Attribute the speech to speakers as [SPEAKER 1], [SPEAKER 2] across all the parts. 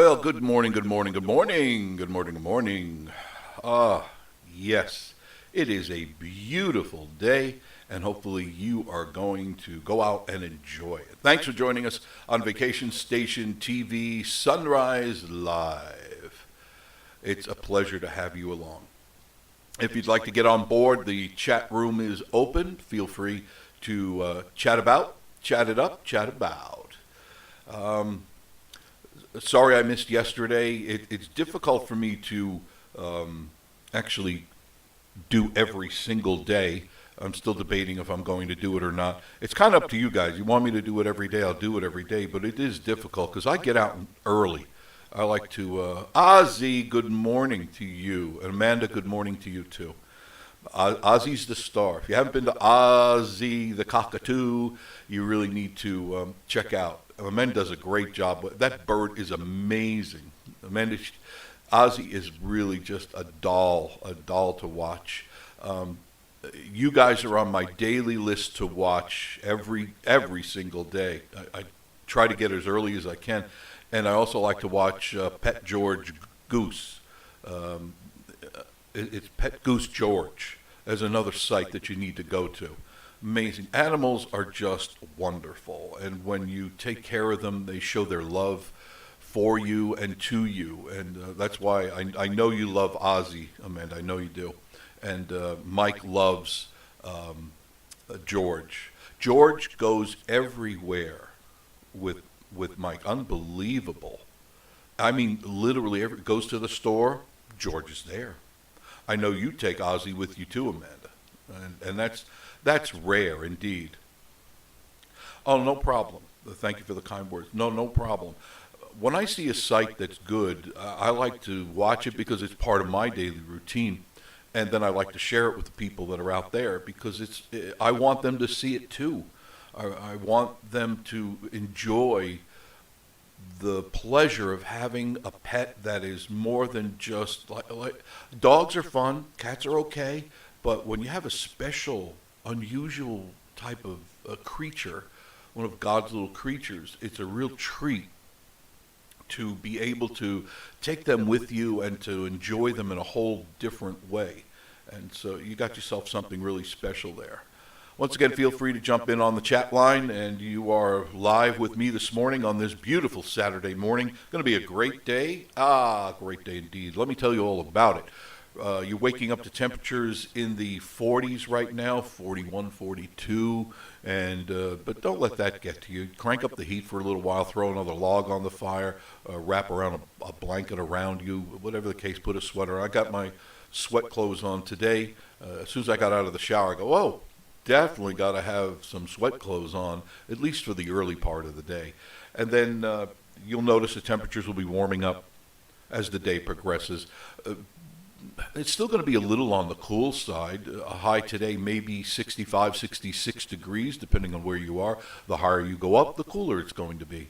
[SPEAKER 1] Well, good morning, good morning, good morning, good morning, good morning. Yes, it is a beautiful day, and hopefully you are going to go out and enjoy it. Thanks for joining us on Vacation Station TV Sunrise Live. It's a pleasure to have you along. If you'd like to get on board, the chat room is open. Feel free to chat it up, chat about. Sorry I missed yesterday. It's difficult for me to actually do every single day. I'm still debating if I'm going to do it or not. It's kind of up to you guys. You want me to do it every day, I'll do it every day. But it is difficult because I get out early. I like to, Ozzy, good morning to you. And Amanda, good morning to you too. Ozzy's the star. If you haven't been to Ozzy the Cockatoo, you really need to check out. Amanda does a great job. That bird is amazing. Ozzy is really just a doll to watch. You guys are on my daily list to watch every single day. I try to get as early as I can, and I also like to watch Pet George Goose. It's Pet Goose George. There's another site that you need to go to. Amazing. Animals are just wonderful, and when you take care of them, they show their love for you and to you, and that's why I know you love Ozzy, Amanda. I know you do, and Mike loves George. George goes everywhere with Mike. Unbelievable. I mean, literally, goes to the store. George is there. I know you take Ozzy with you too, Amanda, and that's rare indeed. Oh, no problem. Thank you for the kind words. No problem. When I see a site that's good, I like to watch it because it's part of my daily routine, and then I like to share it with the people that are out there because I want them to see it too. I want them to enjoy the pleasure of having a pet that is more than just like dogs are fun, cats are okay, but when you have a special, unusual type of a creature, one of God's little creatures, it's a real treat to be able to take them with you and to enjoy them in a whole different way. And so you got yourself something really special there. Once again, feel free to jump in on the chat line, and you are live with me this morning on this beautiful Saturday morning. Going to be a great day. Great day indeed. Let me tell you all about it. You're waking up to temperatures in the 40s right now, 41, 42, and but don't let that get to you. Crank up the heat for a little while, throw another log on the fire, wrap around a blanket around you, whatever the case, put a sweater on. I got my sweat clothes on today. As soon as I got out of the shower, I go, oh, definitely got to have some sweat clothes on, at least for the early part of the day. And then you'll notice the temperatures will be warming up as the day progresses. It's still going to be a little on the cool side. A high today may be 65, 66 degrees, depending on where you are. The higher you go up, the cooler it's going to be.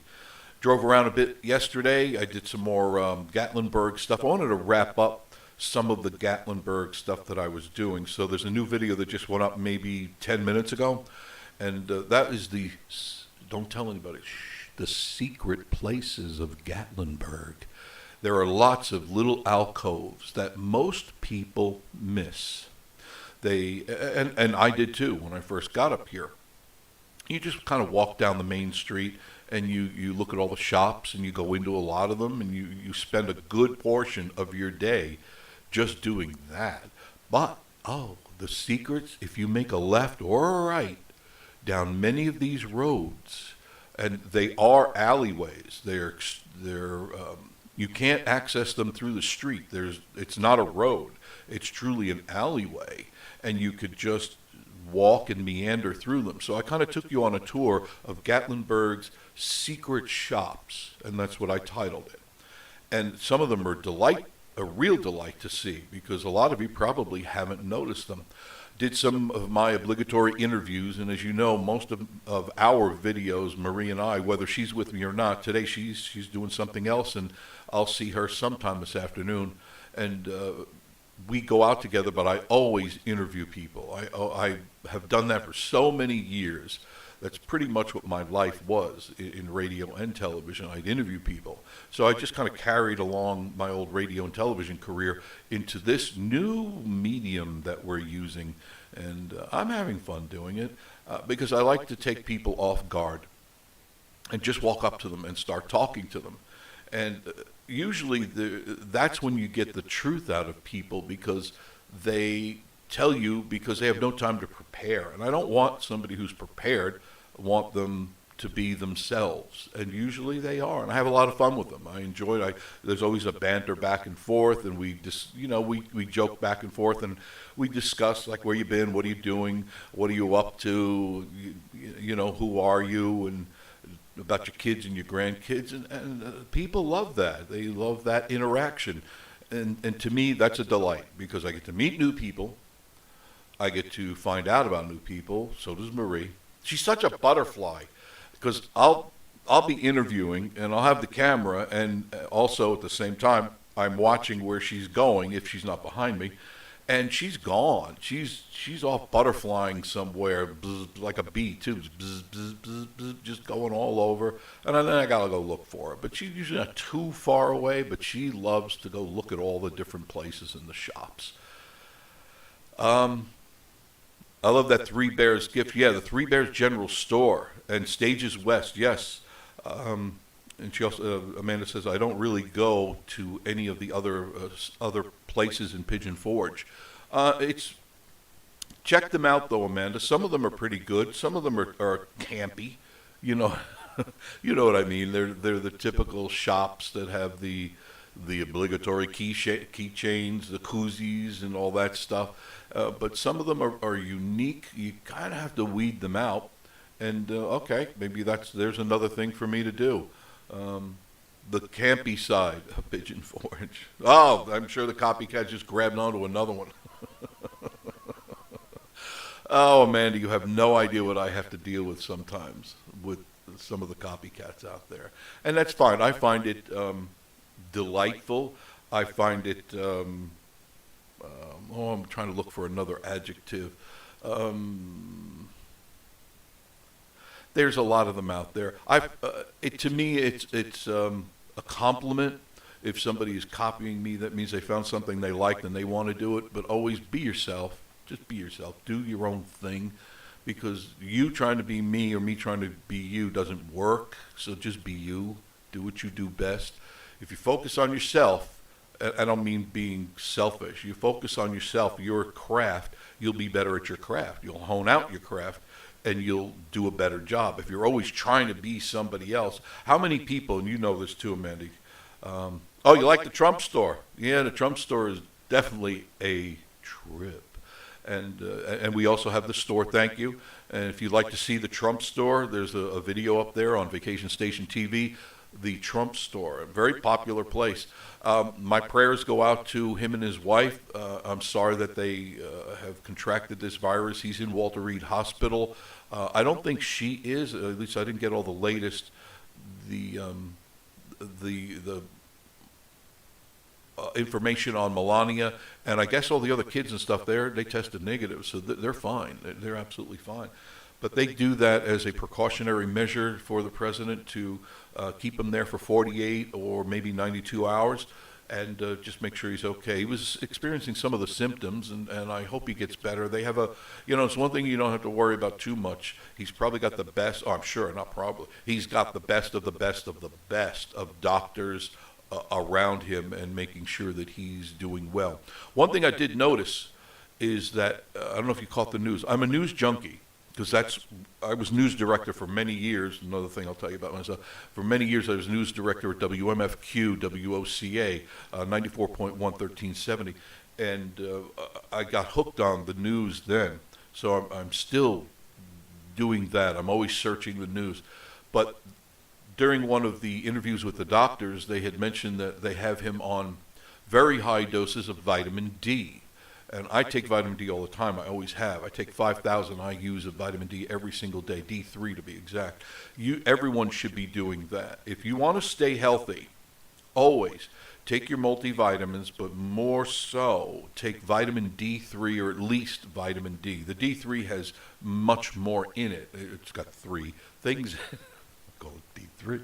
[SPEAKER 1] Drove around a bit yesterday. I did some more Gatlinburg stuff. I wanted to wrap up some of the Gatlinburg stuff that I was doing. So there's a new video that just went up maybe 10 minutes ago. And that is don't tell anybody, the secret places of Gatlinburg. There are lots of little alcoves that most people miss. And I did too when I first got up here. You just kind of walk down the main street and you look at all the shops and you go into a lot of them and you spend a good portion of your day just doing that. But, the secrets, if you make a left or a right down many of these roads, and they are alleyways, they're you can't access them through the street. It's not a road. It's truly an alleyway, and you could just walk and meander through them. So I kind of took you on a tour of Gatlinburg's secret shops, and that's what I titled it. And some of them are a real delight to see, because a lot of you probably haven't noticed them. Did some of my obligatory interviews, and as you know, most of our videos, Marie and I, whether she's with me or not, today she's doing something else, and I'll see her sometime this afternoon, and we go out together, but I always interview people. I have done that for so many years That's pretty much what my life was in radio and television. I'd interview people. So I just kind of carried along my old radio and television career into this new medium that we're using. And I'm having fun doing it because I like to take people off guard and just walk up to them and start talking to them. And usually that's when you get the truth out of people, because they tell you because they have no time to prepare. And I don't want somebody who's prepared. I want them to be themselves. And usually they are. And I have a lot of fun with them. I enjoy it. There's always a banter back and forth, and we just, we joke back and forth, and we discuss, like, where you been, what are you doing, what are you up to, who are you, and about your kids and your grandkids. And people love that. They love that interaction. And to me, that's a delight, because I get to meet new people. I get to find out about new people. So does Marie. She's such a butterfly, because I'll be interviewing and I'll have the camera, and also at the same time I'm watching where she's going if she's not behind me, and she's gone. She's off butterflying somewhere, bzz, like a bee too, bzz, bzz, bzz, bzz, just going all over. And then I gotta go look for her. But she's usually not too far away. But she loves to go look at all the different places in the shops. I love that Three Bears gift. Yeah, the Three Bears General Store and Stages West. Yes. And she also, Amanda says, I don't really go to any of the other places in Pigeon Forge. Check them out though, Amanda. Some of them are pretty good. Some of them are campy. You know what I mean. They're the typical shops that have the obligatory keychains, the koozies, and all that stuff. But some of them are unique. You kind of have to weed them out. And okay, maybe there's another thing for me to do. The campy side of Pigeon Forge. Oh, I'm sure the copycat just grabbed onto another one. Oh, Amanda, you have no idea what I have to deal with sometimes with some of the copycats out there. And that's fine. I find it delightful. I find it, I'm trying to look for another adjective. There's a lot of them out there. To me, it's a compliment. If somebody is copying me, that means they found something they liked and they want to do it. But always be yourself. Just be yourself. Do your own thing, because you trying to be me or me trying to be you doesn't work. So just be you. Do what you do best. If you focus on yourself, I don't mean being selfish. You focus on yourself, your craft, you'll be better at your craft. You'll hone out your craft, and you'll do a better job. If you're always trying to be somebody else, how many people, and you know this too, Amanda, oh, you like the Trump store? Yeah, the Trump store is definitely a trip. And we also have the store, thank you. And if you'd like to see the Trump store, there's a video up there on Vacation Station TV, the Trump store, a very popular place. My prayers go out to him and his wife. I'm sorry that they have contracted this virus. He's in Walter Reed Hospital. I don't think she is, at least I didn't get all the latest. The information on Melania, and I guess all the other kids and stuff there, they tested negative, so they're fine. They're absolutely fine. But they do that as a precautionary measure for the president to keep him there for 48 or maybe 92 hours and just make sure he's okay. He was experiencing some of the symptoms, and I hope he gets better. They have it's one thing you don't have to worry about too much. He's probably got the best, I'm sure, not probably, he's got the best of the best of the best of doctors around him and making sure that he's doing well. One thing I did notice is that, I don't know if you caught the news, I'm a news junkie, because I was news director for many years. Another thing I'll tell you about myself. For many years, I was news director at WMFQ, WOCA, 94.1, 1370. And I got hooked on the news then. So I'm still doing that. I'm always searching the news. But during one of the interviews with the doctors, they had mentioned that they have him on very high doses of vitamin D. And I take vitamin D all the time. I always have. I take 5,000 IUs of vitamin D every single day, D3 to be exact. Everyone should be doing that. If you want to stay healthy, always take your multivitamins, but more so take vitamin D3 or at least vitamin D. The D3 has much more in it. It's got three things. Call it D3.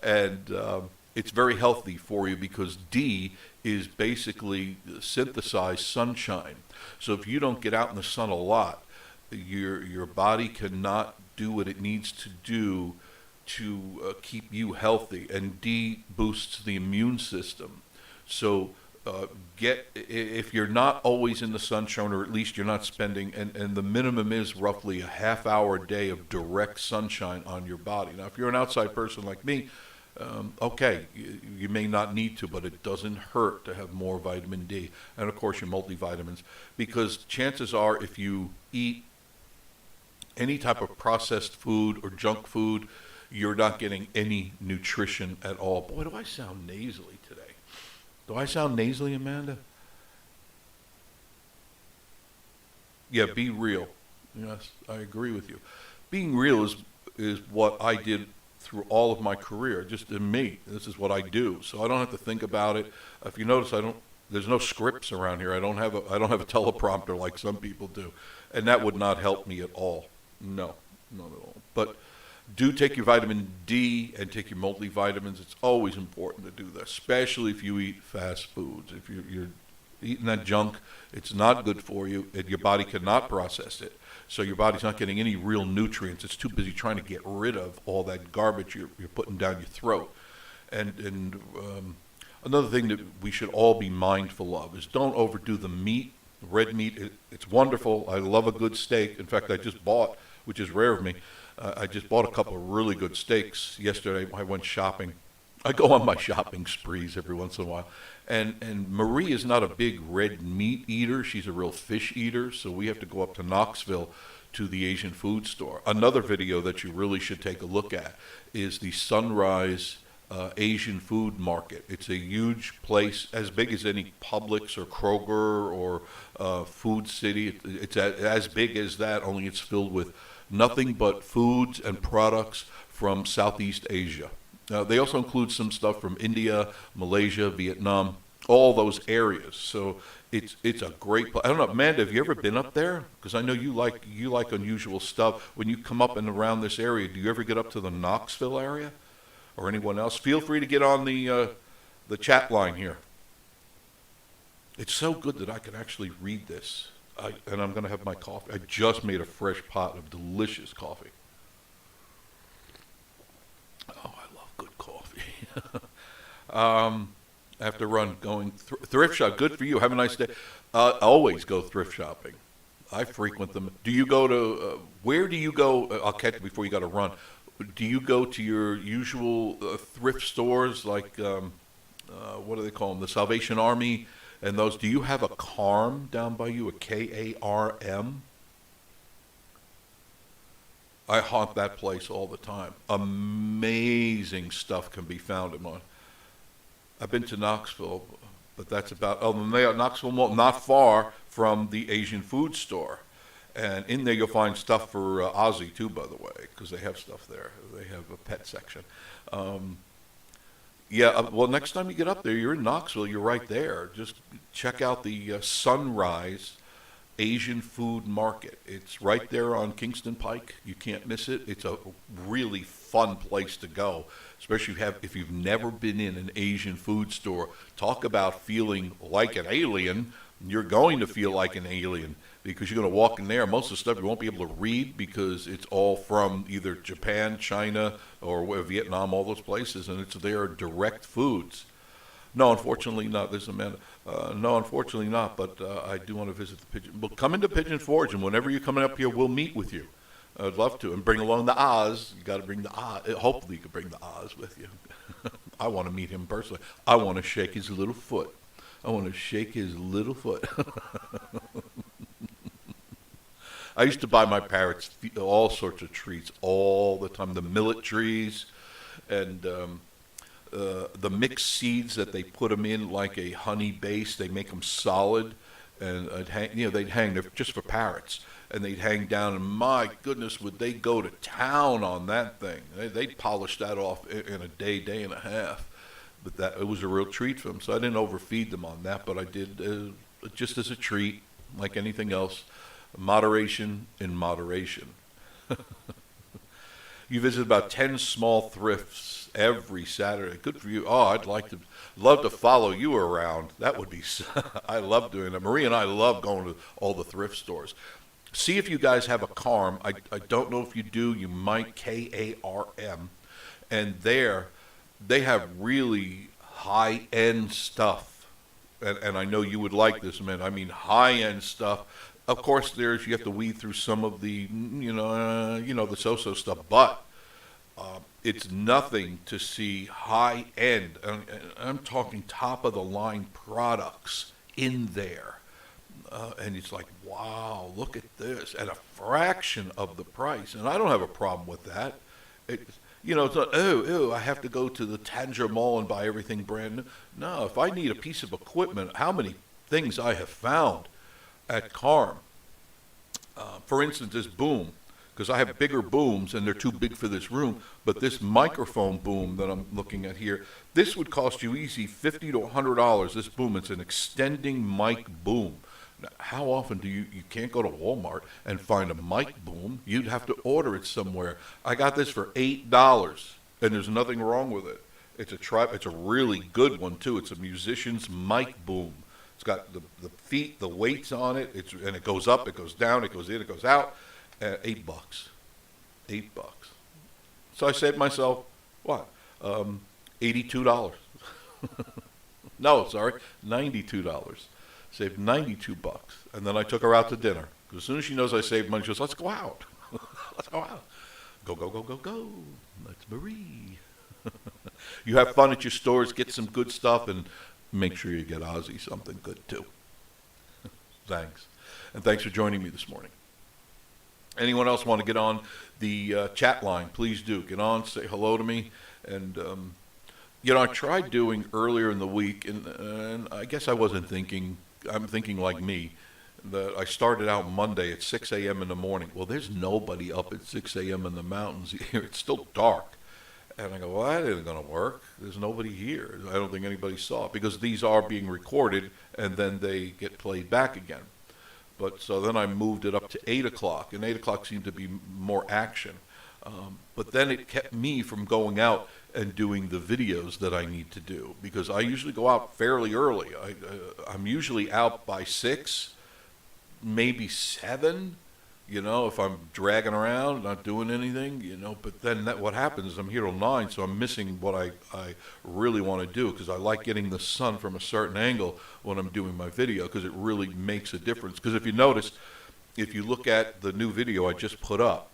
[SPEAKER 1] And it's very healthy for you because D is basically synthesized sunshine. So if you don't get out in the sun a lot, your body cannot do what it needs to do to keep you healthy, and D boosts the immune system. So if you're not always in the sunshine, or at least you're not spending, and the minimum is roughly a half hour a day of direct sunshine on your body. Now, if you're an outside person like me, okay, you may not need to, but it doesn't hurt to have more vitamin D. And of course, your multivitamins, because chances are if you eat any type of processed food or junk food, you're not getting any nutrition at all. Boy, do I sound nasally today. Do I sound nasally, Amanda? Yeah, be real. Yes, I agree with you. Being real is what I did through all of my career, just in me. This is what I do. So I don't have to think about it. If you notice, there's no scripts around here. I don't have a teleprompter like some people do. And that would not help me at all. No, not at all. But do take your vitamin D and take your multivitamins. It's always important to do that, especially if you eat fast foods. If you're eating that junk, it's not good for you, and your body cannot process it. So your body's not getting any real nutrients. It's too busy trying to get rid of all that garbage you're putting down your throat. And another thing that we should all be mindful of is don't overdo the meat. Red meat, it's wonderful. I love a good steak. In fact, I just bought, which is rare of me, I just bought a couple of really good steaks yesterday. I went shopping. I go on my shopping sprees every once in a while. And Marie is not a big red meat eater. She's a real fish eater. So we have to go up to Knoxville to the Asian food store. Another video that you really should take a look at is the Sunrise Asian food market. It's a huge place, as big as any Publix or Kroger or Food City. It's as big as that, only it's filled with nothing but foods and products from Southeast Asia. They also include some stuff from India, Malaysia, Vietnam, all those areas. So it's a great place. I don't know, Amanda, have you ever been up there? Because I know you like unusual stuff. When you come up and around this area, do you ever get up to the Knoxville area? Or anyone else? Feel free to get on the chat line here. It's so good that I can actually read this. And I'm going to have my coffee. I just made a fresh pot of delicious coffee. Oh, I love good coffee. I have to run going thrift shop. Good for you. Have a nice day. Always go thrift shopping. I frequent them. Do you go to, where do you go? I'll catch you before you got to run. Do you go to your usual thrift stores like, what do they call them, the Salvation Army and those? Do you have a KARM down by you, a KARM? I haunt that place all the time. Amazing stuff can be found in one. I've been to Knoxville, but that's about, Knoxville Mall, not far from the Asian food store. And in there you'll find stuff for Ozzy too, by the way, because they have stuff there. They have a pet section. Well, next time you get up there, you're in Knoxville, you're right there. Just check out the Sunrise Asian Food Market. It's right there on Kingston Pike. You can't miss it. It's a really fun place to go, especially if you've never been in an Asian food store. Talk about feeling like an alien. You're going to feel like an alien, because you're going to walk in there. Most of the stuff you won't be able to read because it's all from either Japan, China, or Vietnam, all those places, and it's their direct foods. No, unfortunately not. This is Amanda. No, unfortunately not, but I do want to visit the Pigeon. Well, come into Pigeon Forge, and whenever you're coming up here, we'll meet with you. I'd love to. And bring along the Oz. You got to bring the Oz. Hopefully you can bring the Oz with you. I want to meet him personally. I want to shake his little foot. I want to shake his little foot. I used to buy my parrots all sorts of treats all the time. The millet trees and the mixed seeds that they put them in, like a honey base. They make them solid, and they'd hang there just for parrots, and they'd hang down. And my goodness, would they go to town on that thing? They'd polish that off in a day and a half. but that it was a real treat for them. So I didn't overfeed them on that, but I did just as a treat, like anything else, moderation in moderation. You visit about 10 small thrifts every Saturday. Good for you. Oh, love to follow you around. That would be, I love doing that. Marie and I love going to all the thrift stores. See if you guys have a Carm. I don't know if you do. You might, Karm. And there, they have really high-end stuff. And I know you would like this, man. I mean, high-end stuff. Of course, you have to weed through some of the, the so-so stuff, but it's nothing to see high-end. I'm talking top-of-the-line products in there. And it's like, wow, look at this, at a fraction of the price. And I don't have a problem with that. It's not, I have to go to the Tanger Mall and buy everything brand new. No, if I need a piece of equipment, how many things I have found at Carm. For instance, this boom, because I have bigger booms and they're too big for this room, but this microphone boom that I'm looking at here, this would cost you easy $50 to $100. This boom, it's an extending mic boom. Now, how often do you can't go to Walmart and find a mic boom? You'd have to order it somewhere. I got this for $8, and there's nothing wrong with it. It's a really good one too. It's a musician's mic boom. It's got the feet, the weights on it. And it goes up, it goes down, it goes in, it goes out. $8. $8. So I saved myself what? $82. No, sorry, $92. Saved $92, and then I took her out to dinner. Because as soon as she knows I saved money, she goes, "Let's go out. Let's go out. Go, go, go, go, go. That's Marie." You have fun at your stores, get some good stuff, and make sure you get Ozzy something good too. Thanks. And thanks for joining me this morning. Anyone else want to get on the chat line, please do. Get on, say hello to me. And, I tried doing earlier in the week, and I guess I wasn't thinking, I'm thinking like me, that I started out Monday at 6 a.m. in the morning. Well, there's nobody up at 6 a.m. in the mountains here. It's still dark. And I go, well, that isn't going to work. There's nobody here. I don't think anybody saw it because these are being recorded and then they get played back again. But so then I moved it up to 8 o'clock, and 8 o'clock seemed to be more action. But then it kept me from going out and doing the videos that I need to do because I usually go out fairly early. I'm usually out by 6, maybe 7. If I'm dragging around, not doing anything, but then what happens is I'm here till 9, so I'm missing what I really want to do because I like getting the sun from a certain angle when I'm doing my video because it really makes a difference. Because if you notice, if you look at the new video I just put up,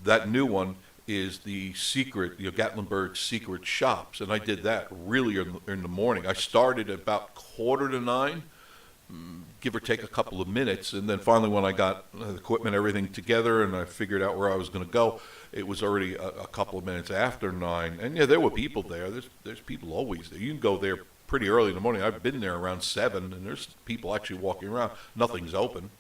[SPEAKER 1] that new one is the secret, Gatlinburg secret shops, and I did that really in the morning. I started at about 8:45, give or take a couple of minutes, and then finally when I got the equipment, everything together, and I figured out where I was going to go, it was already a couple of minutes after 9. And there were people there. There's people always there. You can go there pretty early in the morning. I've been there around 7, and there's people actually walking around. Nothing's open.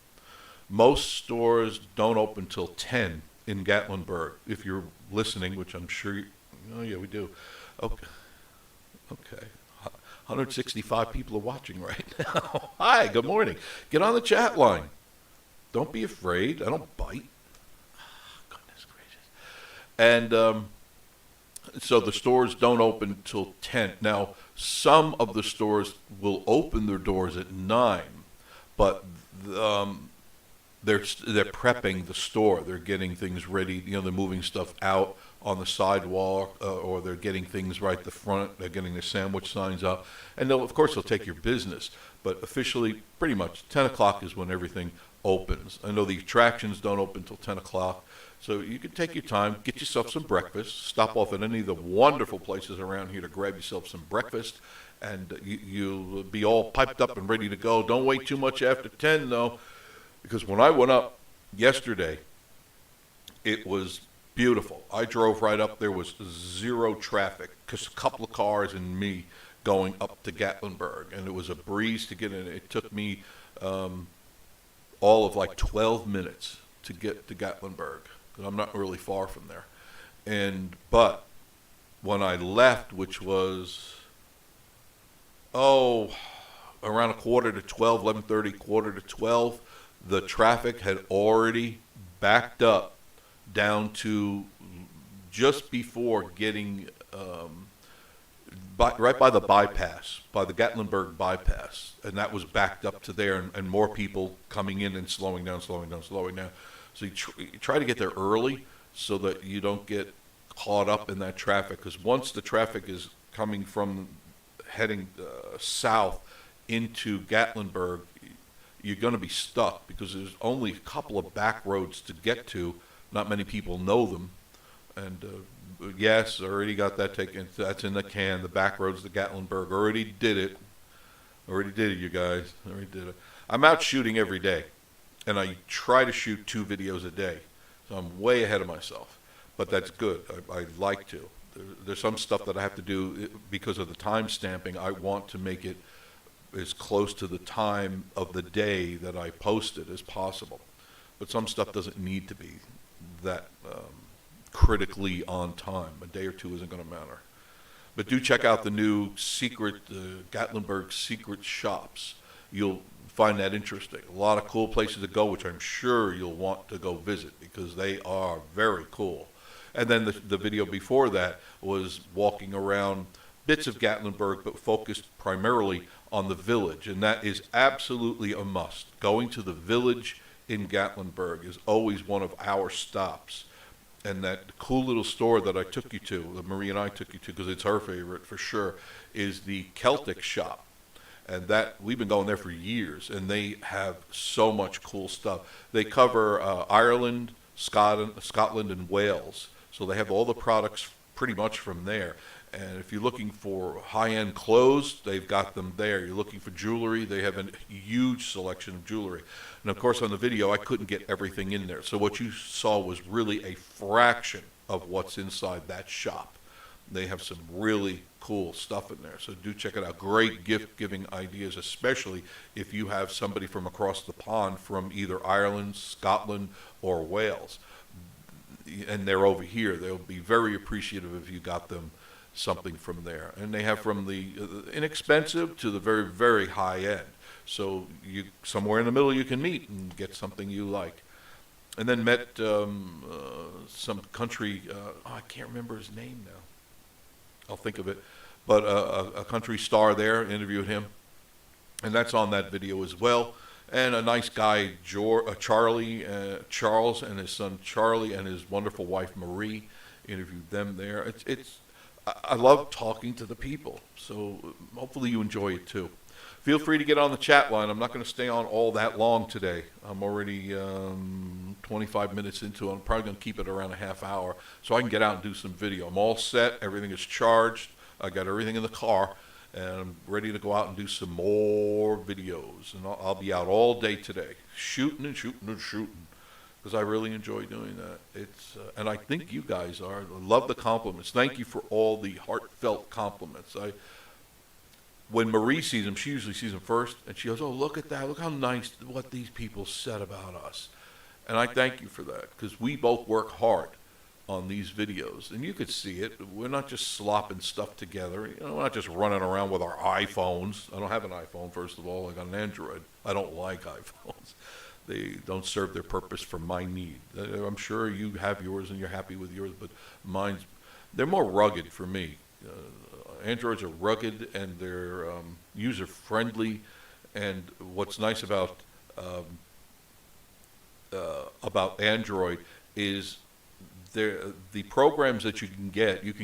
[SPEAKER 1] Most stores don't open till 10 in Gatlinburg. If you're listening, which I'm sure yeah, we do. Okay. 165 people are watching right now. Hi, good morning. Get on the chat line. Don't be afraid. I don't bite. Goodness gracious. And so the stores don't open till 10. Now, some of the stores will open their doors at 9, but they're prepping the store. They're getting things ready. They're moving stuff out on the sidewalk, or they're getting things right at the front. They're getting their sandwich signs up, and of course they'll take your business. But officially, pretty much 10 o'clock is when everything opens. I know the attractions don't open till 10 o'clock, so you can take your time, get yourself some breakfast, stop off at any of the wonderful places around here to grab yourself some breakfast, and you'll be all piped up and ready to go. Don't wait too much after 10 though, because when I went up yesterday, it was beautiful. I drove right up. There was zero traffic, just a couple of cars and me going up to Gatlinburg, and it was a breeze to get in. It took me all of like 12 minutes to get to Gatlinburg because I'm not really far from there. But when I left, which was, oh, around a quarter to 12, 11:30, quarter to 12, the traffic had already backed up down to just before getting right by the bypass, by the Gatlinburg bypass, and that was backed up to there, and more people coming in and slowing down, slowing down, slowing down. So you try to get there early so that you don't get caught up in that traffic, because once the traffic is coming from heading south into Gatlinburg, you're going to be stuck because there's only a couple of back roads to get to. Not many people know them. And yes, already got that taken. That's in the can. The back roads to Gatlinburg. Already did it. Already did it, you guys. Already did it. I'm out shooting every day, and I try to shoot 2 videos a day. So I'm way ahead of myself. But that's good. I like to. There's some stuff that I have to do because of the time stamping. I want to make it as close to the time of the day that I post it as possible. But some stuff doesn't need to be that critically on time. A day or 2 isn't going to matter. But do check out the new secret, Gatlinburg secret shops. You'll find that interesting. A lot of cool places to go, which I'm sure you'll want to go visit because they are very cool. And then the video before that was walking around bits of Gatlinburg, but focused primarily on the village. And that is absolutely a must. Going to the village in Gatlinburg is always one of our stops. And that cool little store that I took you to, that Marie and I took you to, because it's her favorite for sure, is the Celtic shop. And that we've been going there for years, and they have so much cool stuff. They cover Ireland, Scotland, and Wales. So they have all the products pretty much from there. And if you're looking for high-end clothes, they've got them there. You're looking for jewelry, they have a huge selection of jewelry. And of course, on the video, I couldn't get everything in there. So what you saw was really a fraction of what's inside that shop. They have some really cool stuff in there. So do check it out. Great gift-giving ideas, especially if you have somebody from across the pond from either Ireland, Scotland, or Wales. And they're over here. They'll be very appreciative if you got them something from there. And they have from the inexpensive to the very, very high end. So you somewhere in the middle you can meet and get something you like. And then met some country, I can't remember his name now. I'll think of it. But a country star there, interviewed him. And that's on that video as well. And a nice guy, Charles, and his son Charlie, and his wonderful wife Marie, interviewed them there. I love talking to the people, so hopefully you enjoy it too. Feel free to get on the chat line. I'm not going to stay on all that long today. I'm already 25 minutes into it. I'm probably going to keep it around a half hour so I can get out and do some video. I'm all set. Everything is charged. I got everything in the car. And I'm ready to go out and do some more videos. And I'll be out all day today, shooting and shooting and shooting, because I really enjoy doing that. And I think you guys are. I love the compliments. Thank you for all the heartfelt compliments. When Marie sees them, she usually sees them first, and she goes, "Oh, look at that. Look how nice what these people said about us." And I thank you for that, because we both work hard on these videos, and you could see it. We're not just slopping stuff together. We're not just running around with our iPhones. I don't have an iPhone, first of all. I got an Android. I don't like iPhones. They don't serve their purpose for my need. I'm sure you have yours and you're happy with yours, but they're more rugged for me. Androids are rugged and they're user-friendly, and what's nice about Android is the programs that you can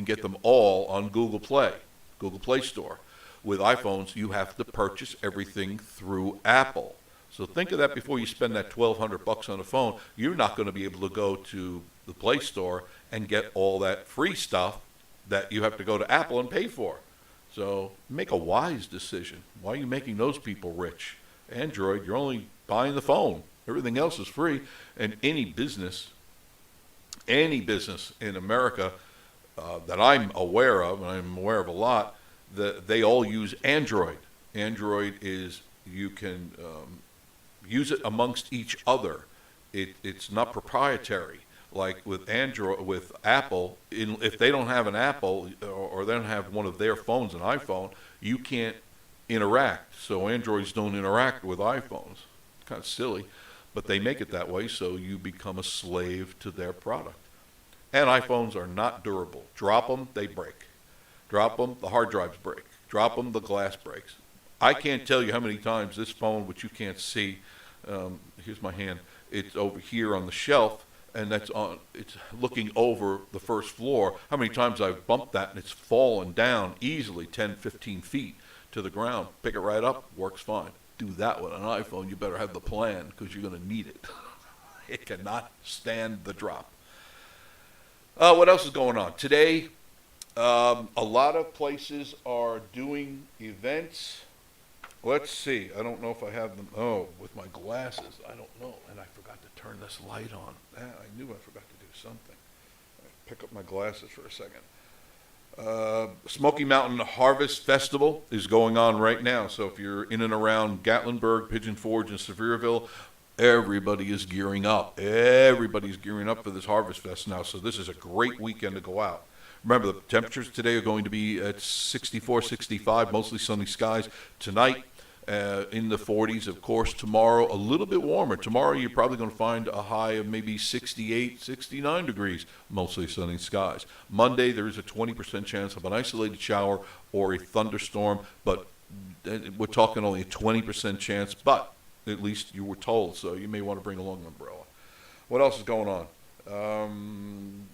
[SPEAKER 1] get them all on Google Play Store. With iPhones, you have to purchase everything through Apple. So think of that before you spend that $1,200 on a phone. You're not going to be able to go to the Play Store and get all that free stuff that you have to go to Apple and pay for. So make a wise decision. Why are you making those people rich? Android, you're only buying the phone. Everything else is free. And any business in America that I'm aware of, and I'm aware of a lot, they all use Android. Android is, you can use it amongst each other. It's not proprietary. like with Android, with Apple, if they don't have an Apple or they don't have one of their phones, an iPhone, you can't interact. So Androids don't interact with iPhones. Kind of silly, but they make it that way so you become a slave to their product. And iPhones are not durable. Drop them, they break. Drop them, the hard drives break. Drop them, the glass breaks. I can't tell you how many times this phone, which you can't see, here's my hand, it's over here on the shelf, and it's looking over the first floor. How many times I've bumped that and it's fallen down easily 10, 15 feet to the ground. Pick it right up, works fine. Do that with an iPhone, you better have the plan because you're going to need it. It cannot stand the drop. What else is going on? Today, a lot of places are doing events. Let's see. I don't know if I have them. Oh, with my glasses. I don't know. And I forgot to turn this light on. I knew I forgot to do something. Pick up my glasses for a second. Smoky Mountain Harvest Festival is going on right now. So if you're in and around Gatlinburg, Pigeon Forge, and Sevierville, everybody is gearing up. Everybody's gearing up for this Harvest Fest now. So this is a great weekend to go out. Remember, the temperatures today are going to be at 64, 65, mostly sunny skies. Tonight, in the 40s, of course. Tomorrow, a little bit warmer. Tomorrow, you're probably going to find a high of maybe 68, 69 degrees, mostly sunny skies. Monday, there is a 20% chance of an isolated shower or a thunderstorm, but we're talking only a 20% chance, but at least you were told, so you may want to bring along an umbrella. What else is going on?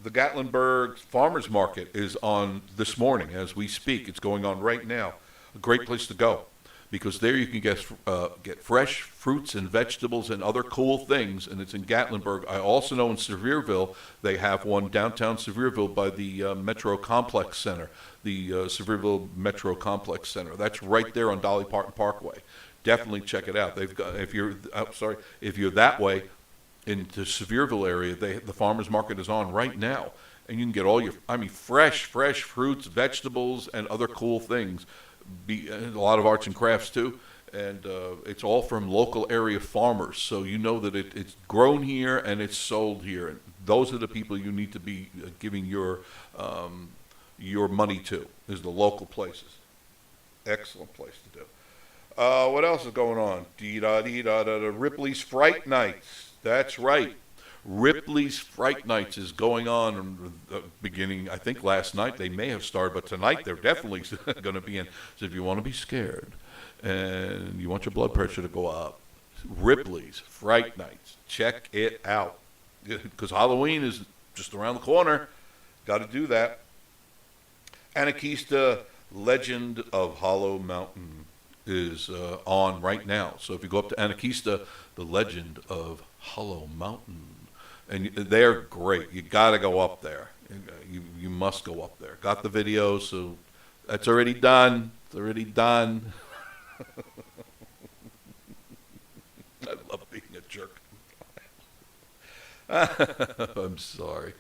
[SPEAKER 1] The Gatlinburg Farmers Market is on this morning as we speak. It's going on right now. A great place to go because there you can get fresh fruits and vegetables and other cool things, and it's in Gatlinburg. I also know in Sevierville they have one downtown Sevierville by the Metro Complex Center, the Sevierville Metro Complex Center. That's right there on Dolly Parton Parkway. Definitely check it out. They've got if you're that way into Sevierville area, the farmers market is on right now, and you can get all your fresh fruits, vegetables, and other cool things. A lot of arts and crafts too, and it's all from local area farmers. So you know that it's grown here and it's sold here, and those are the people you need to be giving your money to. Is the local places. Excellent place to do. What else is going on? Ripley's Fright Nights. That's right. Ripley's Fright Nights is going on beginning, I think, last night. They may have started, but tonight they're definitely going to be in. So if you want to be scared and you want your blood pressure to go up, Ripley's Fright Nights. Check it out. Because Halloween is just around the corner. Got to do that. Anakeesta Legend of Hollow Mountain is on right now. So if you go up to Anakeesta, the Legend of Hollow Mountain, and they're great. You got to go up there. You must go up there. Got the videos, so that's already done. It's already done. I love being a jerk. I'm sorry.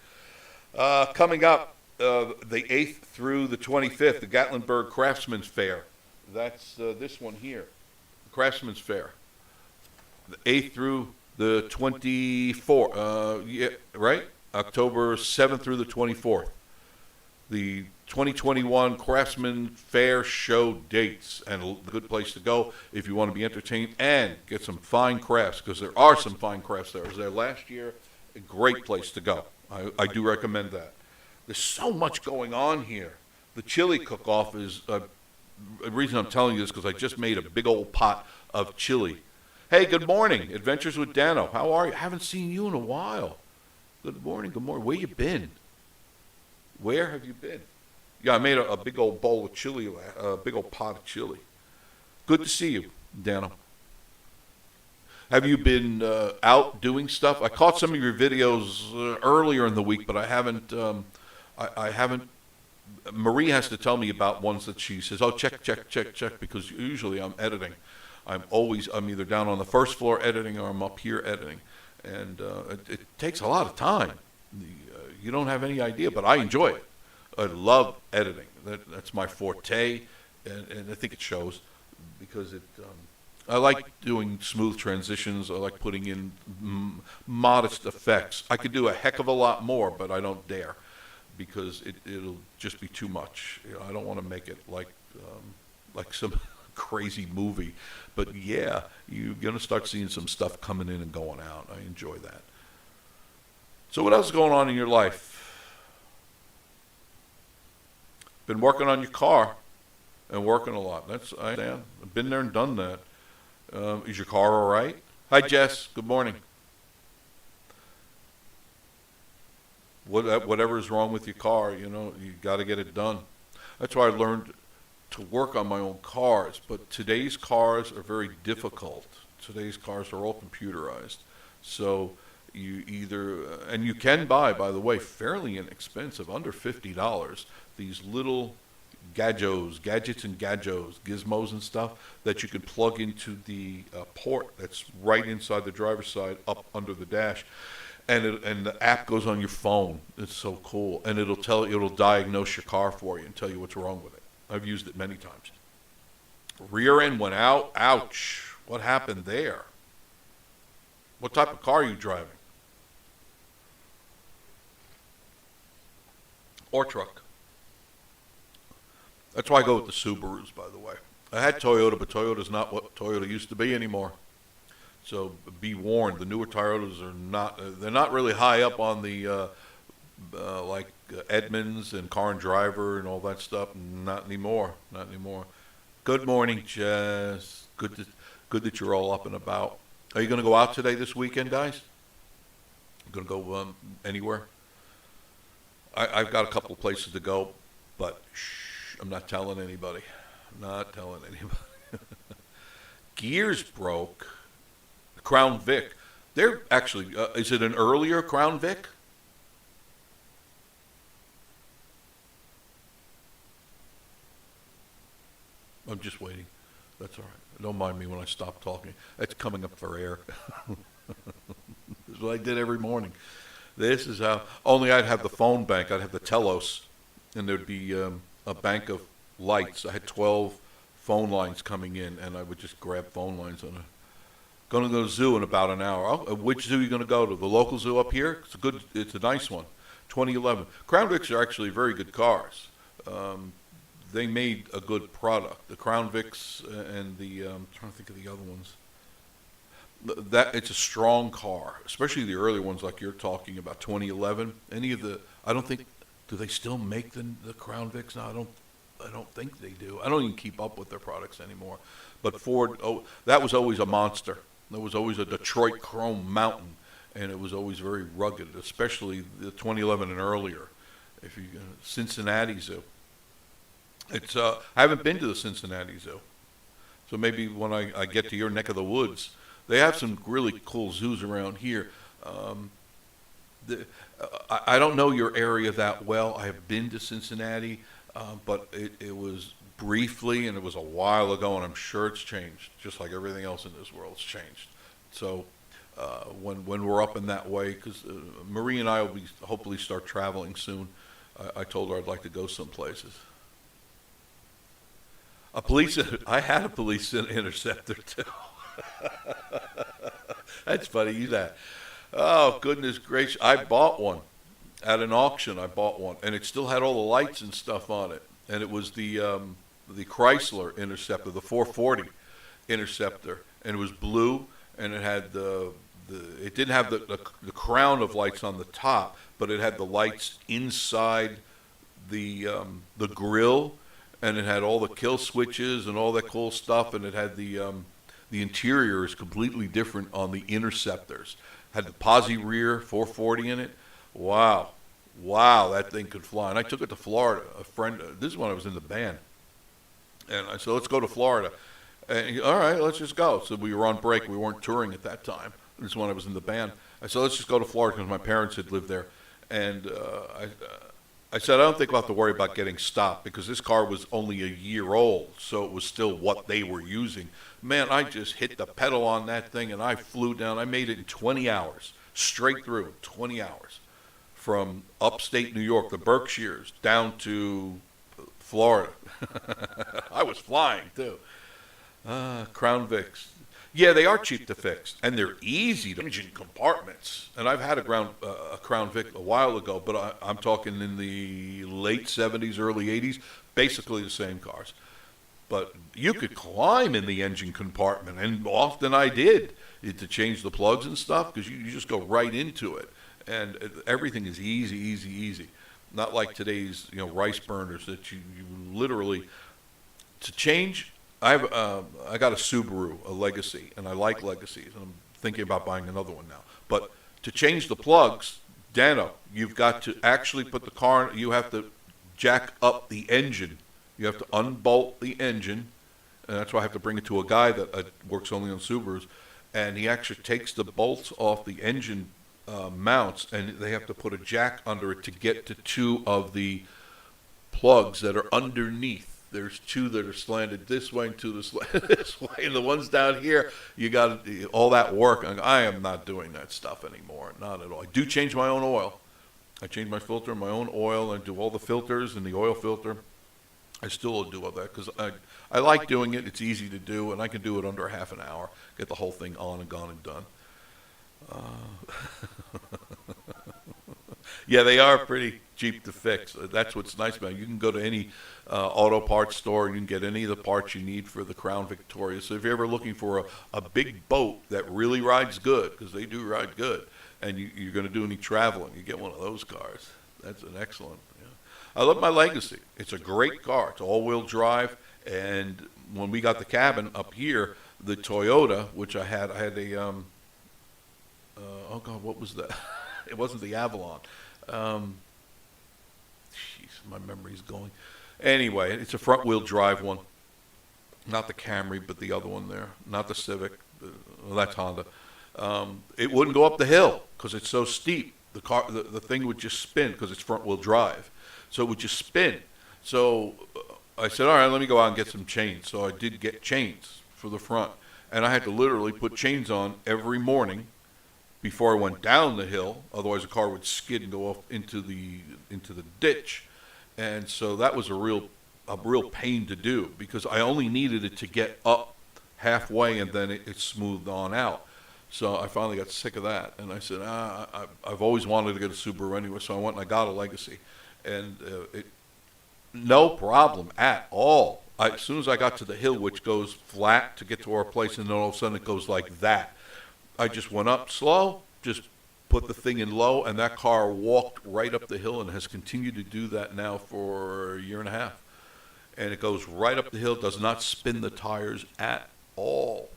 [SPEAKER 1] Coming up, the 8th through the 25th, the Gatlinburg Craftsman's Fair. That's this one here, the Craftsman's Fair. The 8th through the 24th, yeah, right? October 7th through the 24th. The 2021 Craftsman Fair show dates, and a good place to go if you want to be entertained and get some fine crafts, because there are some fine crafts there. I was there last year. A great place to go. I do recommend that. There's so much going on here. The chili cook-off is, the reason I'm telling you this because I just made a big old pot of chili. Hey, good morning. Adventures with Dano. How are you? Haven't seen you in a while. Good morning, good morning. Where you been? Where have you been? Yeah, I made a big old bowl of chili, a big old pot of chili. Good to see you, Dano. Have you been out doing stuff? I caught some of your videos earlier in the week, but I haven't. I haven't. Marie has to tell me about ones that she says, "Oh, check," because usually I'm editing. I'm either down on the first floor editing or I'm up here editing, and it takes a lot of time. You don't have any idea, but I enjoy it. I love editing. That's my forte, and I think it shows because I like doing smooth transitions. I like putting in modest effects. I could do a heck of a lot more, but I don't dare because it'll just be too much. You know, I don't want to make it like some crazy movie. But yeah, you're going to start seeing some stuff coming in and going out. I enjoy that. So what else is going on in your life? Been working on your car and working a lot. I understand. I've been there and done that. Is your car all right? Hi, Jess. Good morning. Whatever is wrong with your car, you know, you got to get it done. That's why I learned to work on my own cars. But today's cars are very difficult. Today's cars are all computerized. So you either, and you can buy, by the way, fairly inexpensive, under $50, these little gadgets and gizmos and stuff that you can plug into the port that's right inside the driver's side up under the dash. And the app goes on your phone. It's so cool. And it'll diagnose your car for you and tell you what's wrong with it. I've used it many times. Rear end went out. Ouch. What happened there? What type of car are you driving? Or truck? That's why I go with the Subarus, by the way. I had Toyota, but Toyota's not what Toyota used to be anymore. So be warned, the newer Toyotas are they're not really high up on the, like Edmunds and Car and Driver and all that stuff. Not anymore. Good morning, Jess. Good that you're all up and about. Are you going to go out today this weekend, guys? Going to go anywhere? I've got a couple of places to go, but I'm not telling anybody. Gears broke. Crown Vic. They're actually, is it an earlier Crown Vic? I'm just waiting. That's all right. Don't mind me when I stop talking. That's coming up for air. This is what I did every morning. This is how, only I'd have the phone bank. I'd have the Telos, and there'd be a bank of lights. I had 12 phone lines coming in, and I would just grab phone lines on it. Going to go to the zoo in about an hour. Which zoo are you going to go to? The local zoo up here? It's a nice one. 2011. Crown Vics are actually very good cars. They made a good product. The Crown Vics and the, I'm trying to think of the other ones. It's a strong car, especially the early ones like you're talking about, 2011. I don't think, do they still make the Crown Vics now? I don't think they do. I don't even keep up with their products anymore. But Ford, that was always a monster. There was always a Detroit Chrome Mountain, and it was always very rugged, especially the 2011 and earlier. If you Cincinnati Zoo, I haven't been to the Cincinnati Zoo, so maybe when I get to your neck of the woods, they have some really cool zoos around here. I don't know your area that well. I have been to Cincinnati, but it was briefly, and it was a while ago, and I'm sure it's changed, just like everything else in this world, it's changed. So when we're up in that way, because Marie and I will hopefully start traveling soon, I told her I'd like to go some places. I had a police interceptor too. That's funny, that. Oh, goodness gracious. I bought one at an auction. And it still had all the lights and stuff on it. And it was the Chrysler Interceptor, the 440 Interceptor, and it was blue, and it had it didn't have the crown of lights on the top, but it had the lights inside the grill, and it had all the kill switches and all that cool stuff, and it had the interior is completely different on the Interceptors. Had the posi rear 440 in it. Wow, that thing could fly. And I took it to Florida. A friend, this is when I was in the band. And I said, let's go to Florida. And he, all right, let's just go. So we were on break. We weren't touring at that time. This is when I was in the band. I said, let's just go to Florida because my parents had lived there. And I said, I don't think we'll have to worry about getting stopped because this car was only a year old, so it was still what they were using. Man, I just hit the pedal on that thing, and I flew down. I made it in 20 hours, straight through, 20 hours, from upstate New York, the Berkshires, down to Florida. I was flying, too. Crown Vics. Yeah, they are cheap to fix, and they're easy to engine compartments. And I've had a Crown Vic a while ago, but I'm talking in the late '70s, early '80s, basically the same cars. But you could climb in the engine compartment, and often I did to change the plugs and stuff because you just go right into it, and everything is easy, easy, easy. Not like today's rice burners that you literally to change. I got a Subaru, a Legacy, and I like Legacies, and I'm thinking about buying another one now. But to change the plugs, Dano, you've got to actually put the car. You have to jack up the engine. You have to unbolt the engine, and that's why I have to bring it to a guy that works only on Subarus, and he actually takes the bolts off the engine mounts, and they have to put a jack under it to get to two of the plugs that are underneath. There's two that are slanted this way and two this way, and the ones down here, you got all that work. I am not doing that stuff anymore, not at all. I do change my own oil. I change my filter, my own oil, and do all the filters and the oil filter. I still do all that because I like doing it. It's easy to do, and I can do it under half an hour. Get the whole thing on and gone and done. Yeah, they are pretty cheap to fix. That's what's nice about it. You can go to any auto parts store and you can get any of the parts you need for the Crown Victoria. So if you're ever looking for a big boat that really rides good, because they do ride good, and you're going to do any traveling, you get one of those cars. That's an excellent. Yeah. I love my Legacy. It's a great car. It's all-wheel drive, and when we got the cabin up here, the Toyota, which I had a oh God, what was that? It wasn't the Avalon. Jeez, my memory's going. Anyway, it's a front-wheel drive one. Not the Camry, but the other one there. Not the Civic. Well, that's Honda. It wouldn't go up the hill because it's so steep. The thing would just spin because it's front-wheel drive. So it would just spin. So I said, all right, let me go out and get some chains. So I did get chains for the front. And I had to literally put chains on every morning before I went down the hill, otherwise the car would skid and go off into the ditch, and so that was a real pain to do because I only needed it to get up halfway and then it smoothed on out. So I finally got sick of that, and I said, I've always wanted to get a Subaru anyway, so I went and I got a Legacy, and no problem at all. As soon as I got to the hill, which goes flat to get to our place, and then all of a sudden it goes like that. I just went up slow, just put the thing in low, and that car walked right up the hill and has continued to do that now for a year and a half. And it goes right up the hill, does not spin the tires at all.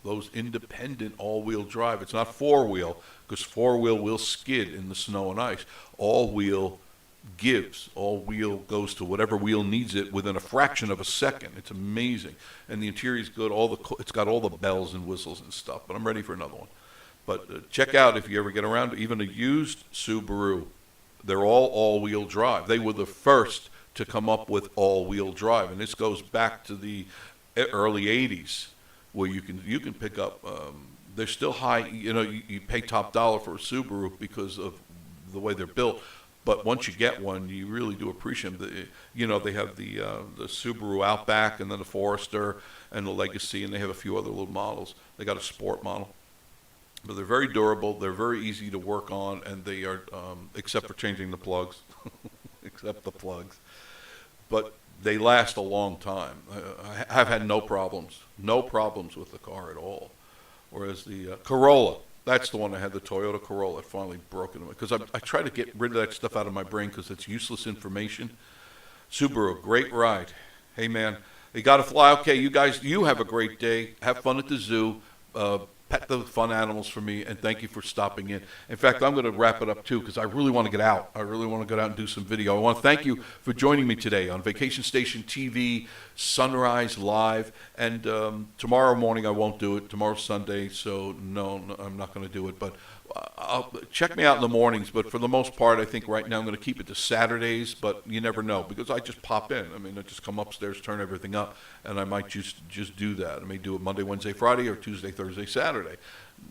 [SPEAKER 1] Those independent all-wheel drive. It's not four-wheel, because four-wheel will skid in the snow and ice. All-wheel gives. All-wheel goes to whatever wheel needs it within a fraction of a second. It's amazing. And the interior is good. It's got all the bells and whistles and stuff. But I'm ready for another one. But check out if you ever get around to even a used Subaru. They're all-wheel drive. They were the first to come up with all-wheel drive. And this goes back to the early 80s where you can pick up. They're still high. You pay top dollar for a Subaru because of the way they're built. But once you get one, you really do appreciate them. They have the Subaru Outback and then the Forester and the Legacy, and they have a few other little models. They got a sport model. But they're very durable. They're very easy to work on, and they are, except for changing the plugs, except the plugs. But they last a long time. I have had no problems with the car at all. Whereas the Corolla, that's the one I had, the Toyota Corolla. It finally broke into it because I try to get rid of that stuff out of my brain because it's useless information. Subaru, great ride. Hey, man, you got to fly. Okay, you guys, you have a great day. Have fun at the zoo. Pet the fun animals for me, and thank you for stopping in. In fact, I'm going to wrap it up, too, because I really want to get out. I really want to get out and do some video. I want to thank you for joining me today on Vacation Station TV, Sunrise Live, and tomorrow morning I won't do it. Tomorrow's Sunday, so no, I'm not going to do it, but check me out in the mornings, but for the most part, I think right now I'm going to keep it to Saturdays, but you never know, because I just pop in. I mean, I just come upstairs, turn everything up, and I might just do that. I may do it Monday, Wednesday, Friday, or Tuesday, Thursday, Saturday.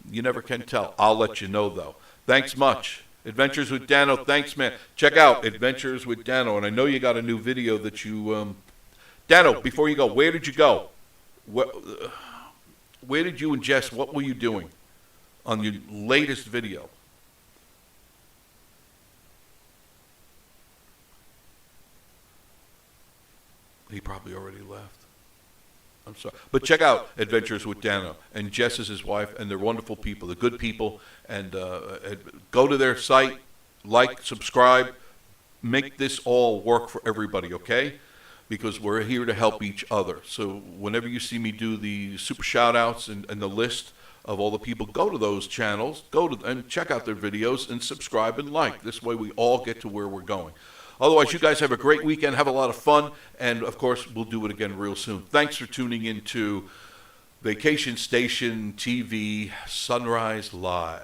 [SPEAKER 1] You never can tell. I'll let you know, though. Thanks much. Adventures with Dano, thanks, man. Check out Adventures with Dano, and I know you got a new video that you... Dano, before you go, where did you go? Where did you and Jess, what were you doing on your latest video? He probably already left. I'm sorry. But check out Adventures with Dano. And Jess is his wife, and they're wonderful people. They're good people. And go to their site, like, subscribe. Make this all work for everybody, okay? Because we're here to help each other. So whenever you see me do the super shout-outs and the list of all the people, go to those channels, and check out their videos, and subscribe and like. This way we all get to where we're going. Otherwise, you guys have a great weekend, have a lot of fun, and, of course, we'll do it again real soon. Thanks for tuning in to Vacation Station TV Sunrise Live.